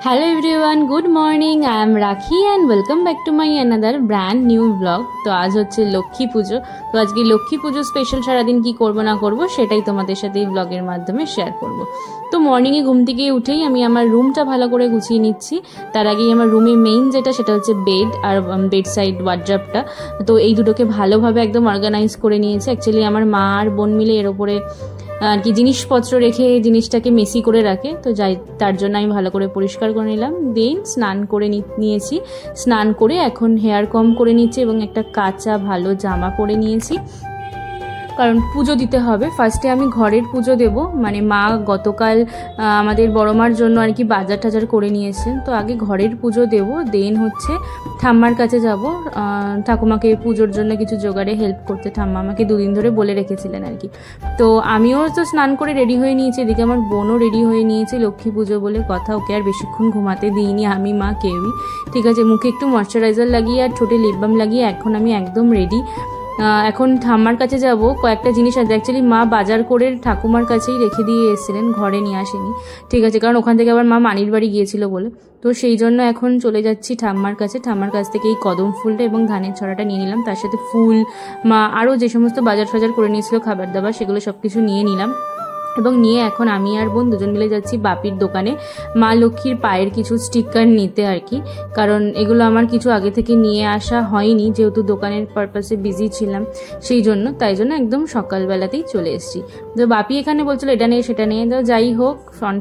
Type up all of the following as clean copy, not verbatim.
Hello everyone, good morning. I am Rakhi and welcome back to my another brand new vlog. তো আজ হচ্ছে লক্ষ্মী পুজো। তো আজকে লক্ষ্মী পুজো special সারাদিন কি করব না করব সেটাই তোমাদের সাথে এই ব্লগের মাধ্যমে শেয়ার করব। তো মর্নিংয়ে ঘুম থেকে উঠেই আমি আমার রুমটা ভালো করে গুছিয়ে নিচ্ছি। তার আগেই আমার রুমে মেইন সেটা হচ্ছে বেড আর বেড সাইড ওয়ার্ড্রপটা। তো এই দুটোকে ভালোভাবে একদম অর্গানাইজ করে নিয়েছি। অ্যাকচুয়ালি আমার মা আর বোন মিলে এর ওপরে আর কি জিনিসপত্র রেখে জিনিসটাকে মেসি করে রাখে, তো যাই তার জন্য আমি ভালো করে পরিষ্কার করে নিলাম। দেন স্নান করে নিয়েছি। স্নান করে এখন হেয়ার কম করে নিচ্ছি এবং একটা কাঁচা ভালো জামা পরে নিয়েছি, কারণ পুজো দিতে হবে। ফার্স্টে আমি ঘরের পুজো দেব, মানে মা গতকাল আমাদের বড় মার জন্য আর কি বাজার টাজার করে নিয়েছেন, তো আগে ঘরের পুজো দেব। দেন হচ্ছে ঠাম্মার কাছে যাব, ঠাকুমাকে পুজোর জন্য কিছু জোগাড়ে হেল্প করতে। ঠাম্মা আমাকে দুদিন ধরে বলে রেখেছিলেন আর কি। তো আমিও তো স্নান করে রেডি হয়ে নিয়েছি, এদিকে আমার বোনও রেডি হয়ে নিয়েছে। লক্ষ্মী পুজো বলে কথা, ওকে আর বেশিক্ষণ ঘুমাতে দিইনি আমি মা কেউই। ঠিক আছে, মুখে একটু ময়শ্চারাইজার লাগিয়ে আর ঠোঁটে লিপ বাম লাগিয়ে এখন আমি একদম রেডি। এখন ঠাম্মার কাছে যাব, কয়েকটা জিনিস আছে। অ্যাকচুয়ালি মা বাজার করে ঠাকুমার কাছেই রেখে দিয়ে এসেছিলেন, ঘরে নিয়ে আসেনি। ঠিক আছে, কারণ ওখান থেকে আবার মা মানির বাড়ি গিয়েছিল বলে। তো সেই জন্য এখন চলে যাচ্ছি ঠাম্মার কাছে। ঠাম্মার কাছ থেকে এই কদম ফুলটা এবং ধানের ছড়াটা নিয়ে নিলাম, তার সাথে ফুল, মা আরও যে সমস্ত বাজার ফাজার করে নিয়েছিল খাবার দাবার, সেগুলো সব কিছু নিয়ে নিলাম। এবং নিয়ে এখন আমি আর বোন দুজন মিলে যাচ্ছি বাপির দোকানে মা লক্ষ্মীর পায়ের কিছু স্টিকার নিতে আর কি। কারণ এগুলো আমার কিছু আগে থেকে নিয়ে আসা হয়নি, যেহেতু দোকানের পারপাসে বিজি ছিলাম সেই জন্য, তাই জন্য একদম সকালবেলাতেই চলে এসেছি। তো বাপি এখানে বলছিল এটা নিয়ে সেটা নিয়ে, তো যাই হোক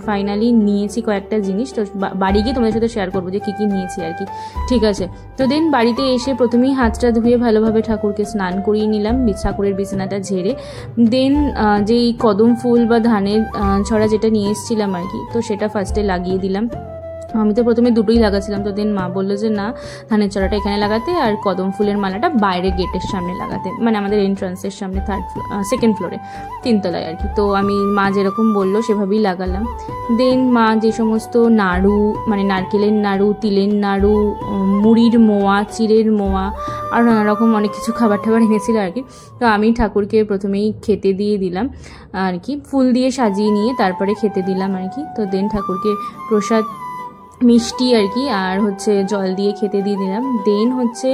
ফাইনালি নিয়েছি কয়েকটা জিনিস। তো বাড়ি গিয়ে তোমাদের সাথে শেয়ার করবো যে কী কী নিয়েছি আর কি। ঠিক আছে, তো দেন বাড়িতে এসে প্রথমেই হাতটা ধুয়ে ভালোভাবে ঠাকুরকে স্নান করিয়ে নিলাম, ঠাকুরের বিছানাটা ঝেড়ে। দেন যেই কদম ফুল বা ধানের ছড়া যেটা নিয়ে এসেছিলাম আর কি, তো সেটা ফার্স্টে লাগিয়ে দিলাম। আমি তো প্রথমে দুটোই লাগাচ্ছিলাম, তো দেন মা বললো যে না, ধানের ছড়াটা এখানে লাগাতে আর কদম ফুলের মালাটা বাইরে গেটের সামনে লাগাতে, মানে আমাদের এন্ট্রান্সের সামনে সেকেন্ড ফ্লোরে, 3 তলায় আর কি। তো আমি মা যেরকম বললো সেভাবেই লাগালাম। দেন মা যে সমস্ত নাড়ু, মানে নারকেলের নাড়ু, তিলের নাড়ু, মুড়ির মোয়া, চিড়ের মোয়া আর নানা রকম অনেক কিছু খাবার টাবার এনেছিল আর কি। তো আমি ঠাকুরকে প্রথমেই খেতে দিয়ে দিলাম আর কি, ফুল দিয়ে সাজিয়ে নিয়ে তারপরে খেতে দিলাম আর কি। তো দেন ঠাকুরকে প্রসাদ, মিষ্টি আর কি আর হচ্ছে জল দিয়ে খেতে দিয়ে দিলাম। দেন হচ্ছে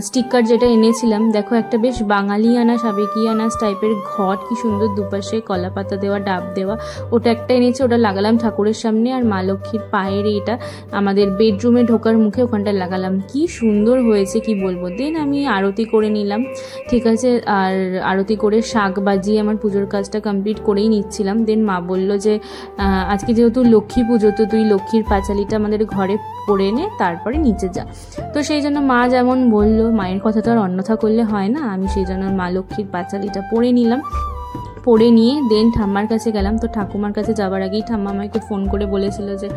স্টিকার যেটা এনেছিলাম, দেখো একটা বেশ বাঙালিয়ানা সাবেকিয়ানা টাইপের ঘট, কি সুন্দর দুপাশে কলা পাতা দেওয়া, ডাব দেওয়া, ওটা একটা এনেছি, ওটা লাগালাম ঠাকুরের সামনে। আর মা লক্ষ্মীর পায়ের এটা আমাদের বেডরুমে ঢোকার মুখে ওখানটা লাগালাম, কি সুন্দর হয়েছে কি বলবো। দেন আমি আরতি করে নিলাম। ঠিক আছে, আর আরতি করে শাক বাজিয়ে আমার পুজোর কাজটা কমপ্লিট করেই নিচ্ছিলাম। দেন মা বললো যে আজকে যেহেতু লক্ষ্মী পুজো, তো তুই লক্ষ্মীর পাঁচালিটা আমাদের ঘরে পরে এনে তারপরে নিচে যা। তো সেই জন্য মা যেমন বললো, মায়ের কথা তো আর অন্যথা করলে হয় না, আমি সেই জন্য মা লক্ষ্মীর পাঁচালিটা পরে নিলাম। পরে নিয়ে দেন ঠাম্মার কাছে গেলাম। তো ঠাকুমার কাছে যাওয়ার আগেই ঠাম্মা আমাকে ফোন করে বলেছিল যে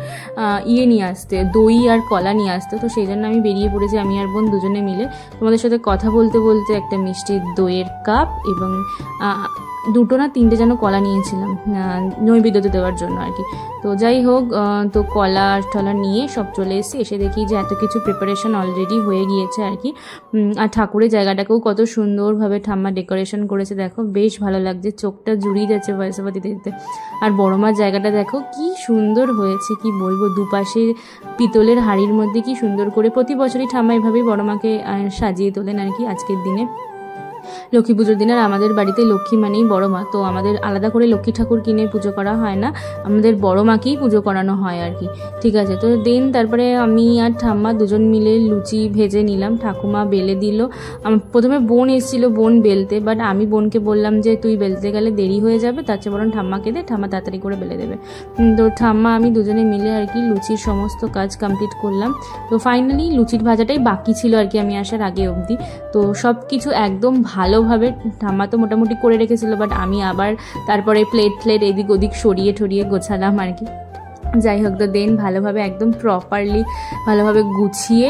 নিয়ে আসতে, দই আর কলা নিয়ে আসতে। তো সেই জন্য আমি বেরিয়ে পড়েছি, আমি আর বোন দুজনে মিলে। তোমাদের সাথে কথা বলতে বলতে একটা মিষ্টি দইয়ের কাপ এবং 2 না 3টে যেন কলা নিয়েছিলাম নৈবেদ্য দেওয়ার জন্য আর কি। তো যাই হোক, তো কলা টলা নিয়ে সব চলে এসে দেখি যে এত কিছু প্রিপারেশন অলরেডি হয়ে গিয়েছে আর কি। আর ঠাকুরের জায়গাটাকেও কত সুন্দরভাবে ঠাম্মা ডেকোরেশন করেছে, দেখো বেশ ভালো লাগছে, চোখটা জুড়িয়ে যাচ্ছে ভয়েস ওভার দিতে দিতে। আর বড় মার জায়গাটা দেখো কি সুন্দর হয়েছে, কি বলবো, দুপাশে পিতলের হাঁড়ির মধ্যে কি সুন্দর করে প্রতি বছরই ঠাম্মা এভাবেই বড় মাকে সাজিয়ে তোলেন আর কি আজকের দিনে, লক্ষ্মী পুজোর দিন। আর আমাদের বাড়িতে লক্ষ্মী মানেই বড় মা, তো আমাদের আলাদা করে লক্ষ্মী ঠাকুর কিনে পুজো করা হয় না, আমাদের বড় মাকেই পুজো করানো হয় আর কি। ঠিক আছে, তো দেন তারপরে আমি আর ঠাম্মা দুজন মিলে লুচি ভেজে নিলাম, ঠাকুমা বেলে দিল। প্রথমে বোন এসেছিলো, বোন বেলতে, বাট আমি বোনকে বললাম যে তুই বেলতে গেলে দেরি হয়ে যাবে, তার চেয়ে বরং ঠাম্মাকে দে, ঠাম্মা তাড়াতাড়ি করে বেলে দেবে। তো ঠাম্মা আমি দুজনে মিলে আর কি লুচির সমস্ত কাজ কমপ্লিট করলাম। তো ফাইনালি লুচির ভাজাটাই বাকি ছিল আর কি আমি আসার আগে অবধি। তো সব কিছু একদম ভালোভাবে ঠাম্মা তো মোটামুটি করে রেখেছিল, বাট আমি আবার তারপরে প্লেট এদিক ওদিক সরিয়ে ঠরিয়ে গোছালাম আর কি। যাই হোক, তো দেন ভালোভাবে একদম প্রপারলি ভালোভাবে গুছিয়ে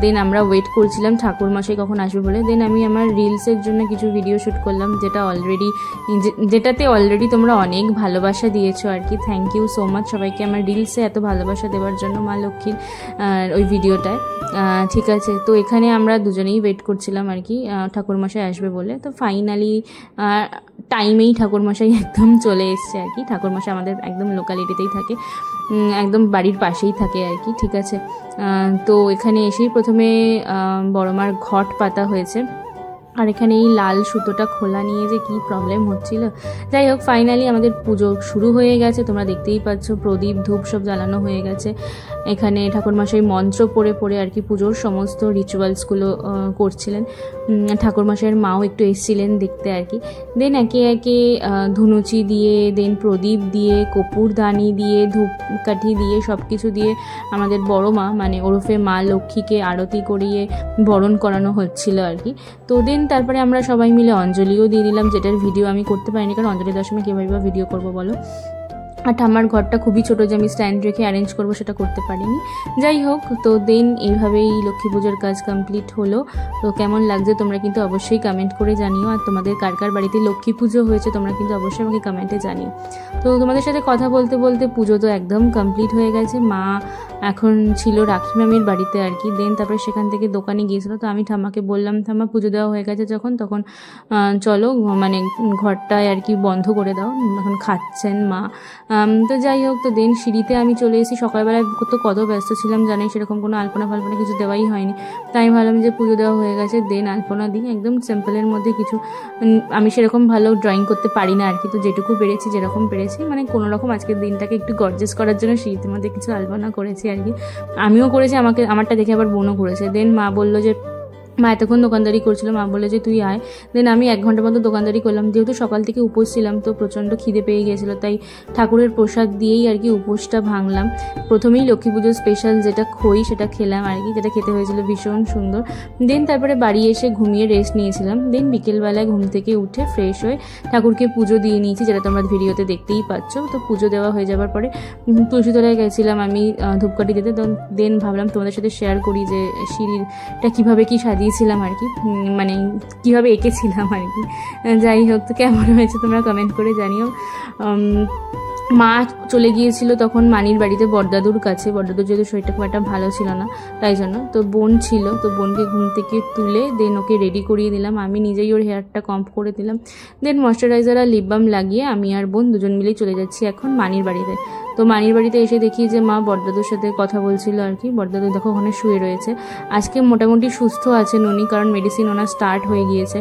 দেন আমরা ওয়েট করছিলাম ঠাকুরমশাই কখন আসবে বলে। দেন আমি আমার রিলসের জন্য কিছু ভিডিও শ্যুট করলাম, যেটাতে অলরেডি তোমরা অনেক ভালোবাসা দিয়েছো আর কি। থ্যাংক ইউ সো মাচ সবাইকে আমার রিলসে এত ভালোবাসা দেওয়ার জন্য মা লক্ষ্মীর ওই ভিডিওটায়। ঠিক আছে, তো এখানে আমরা দুজনেই ওয়েট করছিলাম আর কি ঠাকুরমশাই আসবে বলে। তো ফাইনালি টাইমেই ঠাকুরমশাই একদম চলে এসছে আর কি। ঠাকুরমশাই আমাদের একদম লোকালিটিতেই থাকে, একদম বাড়ির পাশেই থাকে আর কি, ঠিক আছে। তো এখানে এসেই প্রথমে বড় মার ঘট পাতা হয়েছে, আর এখানে এই লাল সুতোটা খোলা নিয়ে যে কী প্রবলেম হচ্ছিল। যাই হোক, ফাইনালি আমাদের পুজো শুরু হয়ে গেছে, তোমরা দেখতেই পাচ্ছ প্রদীপ ধূপ সব জ্বালানো হয়ে গেছে। এখানে ঠাকুরমশাই মন্ত্র পড়ে পড়ে আর কি পুজোর সমস্ত রিচুয়ালসগুলো করছিলেন। ঠাকুরমশাইয়ের মাও একটু এসেছিলেন দেখতে আর কি। দেন একে একে ধুনুচি দিয়ে, দেন প্রদীপ দিয়ে, কপুরদানি দিয়ে, ধূপকাঠি দিয়ে, সব কিছু দিয়ে আমাদের বড় মা মানে ওরফে মা লক্ষ্মীকে আরতি করিয়ে বরণ করানো হচ্ছিল আর কি। তো দেন তারপরে আমরা সবাই মিলে অঞ্জলিও দিয়ে দিলাম, যেটার ভিডিও আমি করতে পারিনি, কারণ অঞ্জলি দশমী কীভাবে বা ভিডিও করবো বলো। আর ঠাম্মার ঘরটা খুবই ছোটো যে আমি স্ট্যান্ড রেখে অ্যারেঞ্জ করবো সেটা করতে পারিনি। যাই হোক, তো দেন এইভাবেই লক্ষ্মী পুজোর কাজ কমপ্লিট হলো। তো কেমন লাগছে তোমরা কিন্তু অবশ্যই কমেন্ট করে জানিও, আর তোমাদের কার কার বাড়িতে লক্ষ্মী পুজো হয়েছে তোমরা কিন্তু অবশ্যই আমাকে কমেন্টে জানিও। তো তোমাদের সাথে কথা বলতে বলতে পুজো তো একদম কমপ্লিট হয়ে গেছে। মা এখন ছিল রাখি মামির বাড়িতে আর কি। দেন তারপরে সেখান থেকে দোকানে গিয়েছিলো, তো আমি ঠাম্মাকে বললাম ঠাম্মা পুজো দেওয়া হয়ে গেছে যখন, তখন চলো মানে ঘরটায় আর কি বন্ধ করে দাও, এখন খাচ্ছেন মা। তো যাই হোক, তো দেন সিঁড়িতে আমি চলে এসেছি। সকালবেলায় তো কত ব্যস্ত ছিলাম জানি, সেরকম কোনো আলপনা ফালপনা কিছু দেওয়াই হয়নি। তাই আমি ভাবলাম যে পুজো দেওয়া হয়ে গেছে, দেন আলপনা দিই একদম সিম্পলের মধ্যে কিছু। আমি সেরকম ভালো ড্রয়িং করতে পারি না আর কি, তো যেটুকু পেরেছি যেরকম পেরেছি মানে কোনো রকম আজকের দিনটাকে একটু গর্জেস করার জন্য সিঁড়িতে মধ্যে কিছু আলপনা করেছি আর কি। আমিও করেছি, আমারটা দেখে আবার বোনও করেছে। দেন মা বললো যে, মা এতক্ষণ দোকানদারি করছিল, মা বলে যে তুই আয়। দেন আমি 1 ঘন্টার মতো দোকানদারি করলাম, যেহেতু সকাল থেকে উপোস ছিলাম তো প্রচণ্ড খিদে পেয়ে গিয়েছিলো, তাই ঠাকুরের প্রসাদ দিয়েই আর কি উপোসটা ভাঙলাম। প্রথমেই লক্ষ্মী পুজোর স্পেশাল যেটা খই সেটা খেলাম আর কি, যেটা খেতে হয়েছিল ভীষণ সুন্দর। দেন তারপরে বাড়ি এসে ঘুমিয়ে রেস্ট নিয়েছিলাম। দেন বিকেলবেলায় ঘুম থেকে উঠে ফ্রেশ হয়ে ঠাকুরকে পুজো দিয়ে নিয়েছি, যেটা তোমরা ভিডিওতে দেখতেই পাচ্ছ। তো পুজো দেওয়া হয়ে যাওয়ার পরে তুলসীতলায় গেছিলাম আমি ধূপকাঠি দিতে। দেন ভাবলাম তোমাদের সাথে শেয়ার করি যে সিঁড়িটা কীভাবে কি দিয়েছিলাম আর কি, মানে কীভাবে এঁকেছিলাম আর কি। যাই হোক, তো কেমন হয়েছে তোমরা কমেন্ট করে জানিও। মা চলে গিয়েছিল তখন মানির বাড়িতে বড়দাদুর কাছে। বড়দাদুর যেহেতু শরীরটা খুব একটা ভালো ছিল না, তাই জন্য। তো বোন ছিল, তো বোনকে ঘুম থেকে তুলে দেন ওকে রেডি করিয়ে দিলাম। আমি নিজেই ওর হেয়ারটা কম্প করে দিলাম। দেন ময়শ্চারাইজার আর লিপ বাম লাগিয়ে আমি আর বোন দুজন মিলেই চলে যাচ্ছি এখন মানির বাড়িতে। তো মানির বাড়িতে এসে দেখি যে মা বড়দাদুর সাথে কথা বলছিল আর কি। বড়দাদু দেখো ওখানে শুয়ে রয়েছে। আজকে মোটামুটি সুস্থ আছেন উনি, কারণ মেডিসিন ওনার স্টার্ট হয়ে গিয়েছে।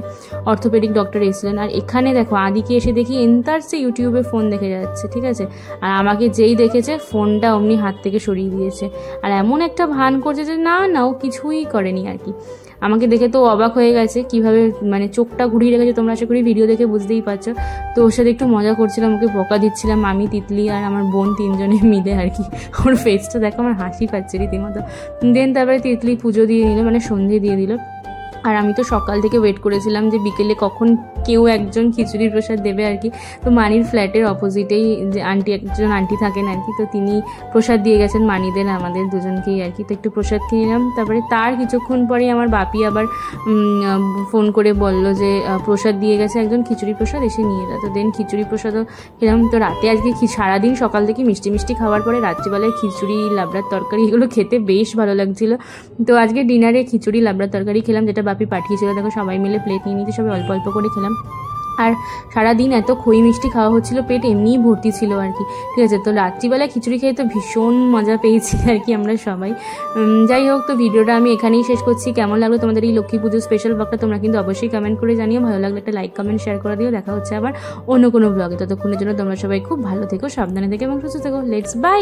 অর্থোপেডিক ডক্টর এসেছিলেন। আর এখানে দেখো আদিকে এসে দেখি এন্তারসে ইউটিউবে ফোন দেখে যাচ্ছে, ঠিক আছে। আর আমাকে যেই দেখেছে ফোনটা অমনি হাত থেকে সরিয়ে দিয়েছে, আর এমন একটা ভান করছে যে না ও কিছুই করেনি আর কি। আমাকে দেখে তো অবাক হয়ে গেছে, কিভাবে মানে চোখটা ঘুরিয়ে রেখেছে, তোমরা আশা করি ভিডিও দেখে বুঝতেই পারছো। তো ওর সাথে একটু মজা করছিলাম, ওকে বকা দিচ্ছিলাম, আমি, তিতলি আর আমার বোন 3 জনে মিলে আর কি। ওর ফেসটা দেখো আমার হাসি পাচ্ছে রীতিমতো। দেন তারপরে তিতলি পুজো দিয়ে নিল, মানে সন্ধে দিয়ে দিল। আর আমি তো সকাল থেকে ওয়েট করেছিলাম যে বিকেলে কখন কেউ একজন খিচুড়ির প্রসাদ দেবে আর কি। তো মানির ফ্ল্যাটের অপোজিটেই যে একজন আন্টি থাকেন আর কি, তো তিনি প্রসাদ দিয়ে গেছেন মানিদের আমাদের দুজনকেই আর কি। তো একটু প্রসাদ খেয়ে নিলাম। তারপরে তার কিছুক্ষণ পরেই আমার বাপি আবার ফোন করে বলল যে প্রসাদ দিয়ে গেছে একজন, খিচুড়ি প্রসাদ এসে নিয়ে যা। তো দেন খিচুড়ি প্রসাদও খেলাম। তো রাতে আজকে সারাদিন সকাল থেকে মিষ্টি মিষ্টি খাওয়ার পরে রাত্রিবেলায় খিচুড়ি লাবড়ার তরকারি এগুলো খেতে বেশ ভালো লাগছিলো। তো আজকে ডিনারে খিচুড়ি লাবড়ার তরকারি খেলাম, যেটা বাপি পাঠিয়েছিল। দেখো সবাই মিলে প্লেট নিয়ে নিতে, সবাই অল্প অল্প করে খেলাম। আর সারাদিন এত খই মিষ্টি খাওয়া হচ্ছিল, পেট এমনিই ভর্তি ছিল আর কি, ঠিক আছে। তো রাত্রিবেলা খিচুড়ি খেয়ে তো ভীষণ মজা পেয়েছি আর কি আমরা সবাই। যাই হোক, তো ভিডিওটা আমি এখানেই শেষ করছি। কেমন লাগলো তোমাদের এই লক্ষ্মী পুজোর স্পেশাল ব্লগটা তোমরা কিন্তু অবশ্যই কমেন্ট করে জানিও। ভালো লাগলে একটা লাইক কমেন্ট শেয়ার করে দিও। দেখা হচ্ছে আবার অন্য কোনো ব্লগে। ততক্ষণের জন্য তোমরা সবাই খুব ভালো থেকো, সাবধানে থেকো এবং সুস্থ থেকো। Let's by.